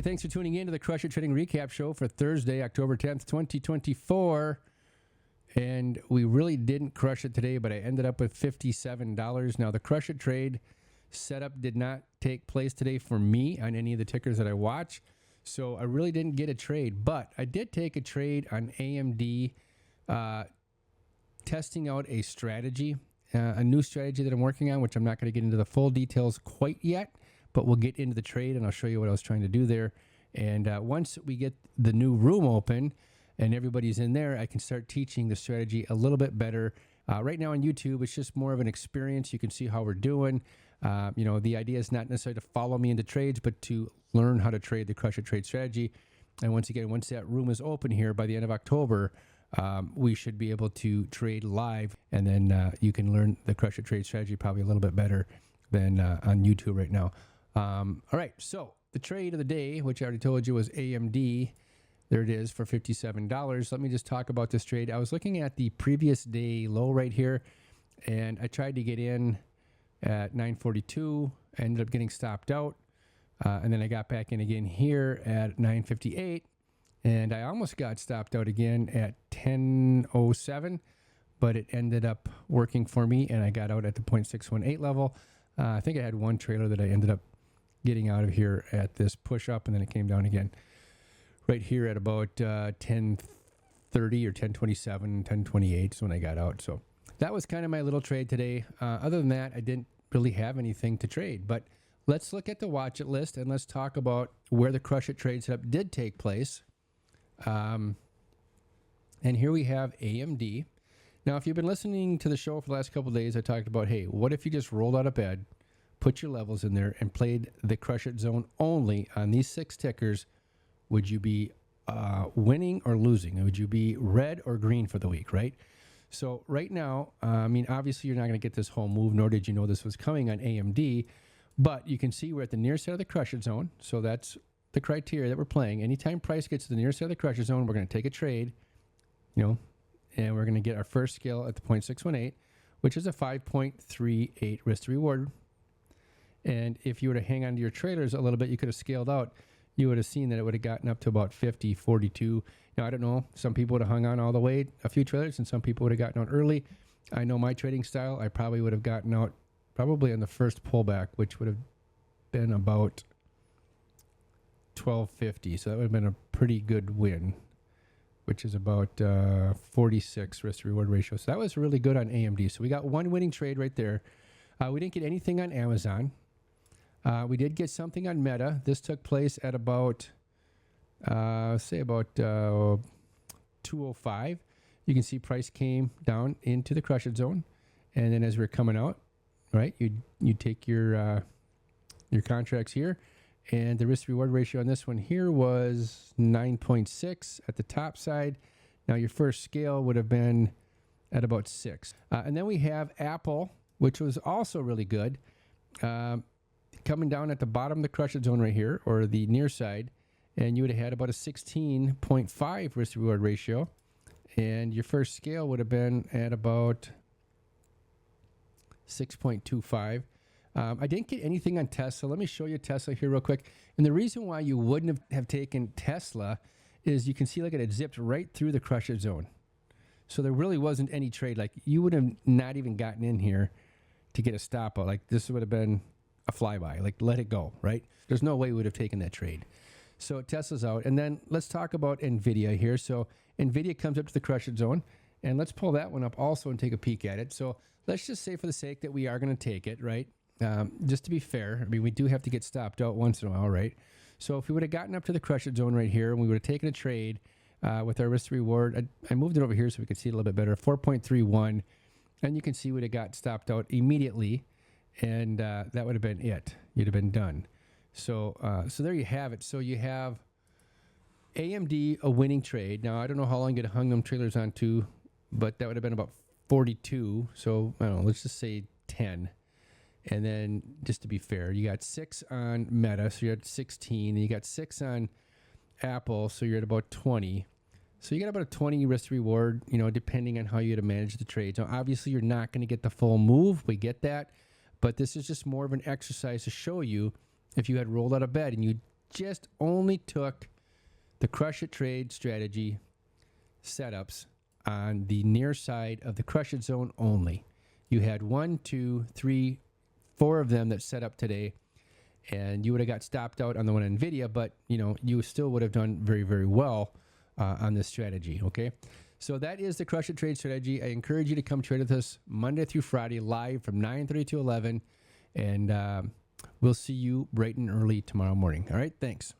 Hey, thanks for tuning in to the Crush It Trading Recap Show for Thursday, October 10th, 2024. And we really didn't crush it today, but I ended up with $57. Now, the Crush It trade setup did not take place today for me on any of the tickers that I watch. So I really didn't get a trade, but I did take a trade on AMD, testing out a strategy, a new strategy that I'm working on, which I'm not going to get into the full details quite yet, but we'll get into the trade and I'll show you what I was trying to do there. And once we get the new room open and everybody's in there, I can start teaching the strategy a little bit better. Right now on YouTube, it's just more of an experience. You can see how we're doing. The idea is not necessarily to follow me into trades, but to learn how to trade the Crush It trade strategy. And once again, once that room is open here by the end of October, we should be able to trade live, and then you can learn the Crush It trade strategy probably a little bit better than on YouTube right now. All right, so the trade of the day, which I already told you was AMD, there it is for $57. Let me just talk about this trade. I was looking at the previous day low right here, and I tried to get in at 942. I ended up getting stopped out, and then I got back in again here at 958, and I almost got stopped out again at 1007, but it ended up working for me, and I got out at the 0.618 level. I think I had one trailer that I ended up getting out of here at this push up, and then it came down again right here at about 1030 or 1027, 1028 is when I got out. So that was kind of my little trade today. Other than that, I didn't really have anything to trade, but let's look at the watch it list and let's talk about where the Crush It trade setup did take place. And here we have AMD. Now, if you've been listening to the show for the last couple of days, I talked about, hey, what if you just rolled out of bed, put your levels in there, and played the Crush It zone only on these 6 tickers? Would you be winning or losing? Would you be red or green for the week, right? So right now, obviously you're not going to get this whole move, nor did you know this was coming on AMD, but you can see we're at the near side of the Crush It zone. So that's the criteria that we're playing. Anytime price gets to the near side of the Crush It zone, we're going to take a trade, and we're going to get our first scale at the 0.618, which is a 5.38 risk to reward. And if you were to hang on to your trailers a little bit, you could have scaled out. You would have seen that it would have gotten up to about 50, 42. Now, I don't know. Some people would have hung on all the way, a few trailers, and some people would have gotten out early. I know my trading style, I probably would have gotten out probably on the first pullback, which would have been about 1250. So that would have been a pretty good win, which is about 46 risk to reward ratio. So that was really good on AMD. So we got one winning trade right there. We didn't get anything on Amazon. We did get something on Meta. This took place at about, say about 205. You can see price came down into the Crush It zone, and then as we're coming out, right, you take your contracts here, and the risk reward ratio on this one here was 9.6 at the top side. Now your first scale would have been at about 6, and then we have Apple, which was also really good. Coming down at the bottom of the Crush It zone right here, or the near side, and you would have had about a 16.5 risk to reward ratio, and your first scale would have been at about 6.25. I didn't get anything on Tesla. Let me show you Tesla here real quick. And the reason why you wouldn't have taken Tesla is you can see like it had zipped right through the Crush It zone. So there really wasn't any trade. Like you would have not even gotten in here to get a stop out. Like this would have been a flyby, like let it go, right? There's no way we would have taken that trade. So Tesla's out. And then let's talk about NVIDIA here. So NVIDIA comes up to the Crush It zone, and let's pull that one up also and take a peek at it. So let's just say for the sake that we are going to take it, right? Just to be fair, we do have to get stopped out once in a while, right? So if we would have gotten up to the Crush It zone right here, and we would have taken a trade with our risk to reward, I moved it over here so we could see it a little bit better, 4.31, and you can see we would have got stopped out immediately, and that would have been it. You'd have been done. So there you have it. So you have AMD, a winning trade. Now, I don't know how long you'd hung them trailers on to, but that would have been about 42. So, I don't know, let's just say 10. And then, just to be fair, you got 6 on Meta, so you're at 16. And you got 6 on Apple, so you're at about 20. So you got about a 20 risk reward, depending on how you had to manage the trade. So obviously, you're not going to get the full move. We get that. But this is just more of an exercise to show you if you had rolled out of bed and you just only took the crush it trade strategy setups on the near side of the crush it zone only. You had 1, 2, 3, 4 of them that set up today, and you would have got stopped out on the one on NVIDIA, but you still would have done very, very well on this strategy. Okay, so that is the crush it trade strategy. I encourage you to come trade with us Monday through Friday live from 9:30 to 11, and we'll see you bright and early tomorrow morning. All right, thanks.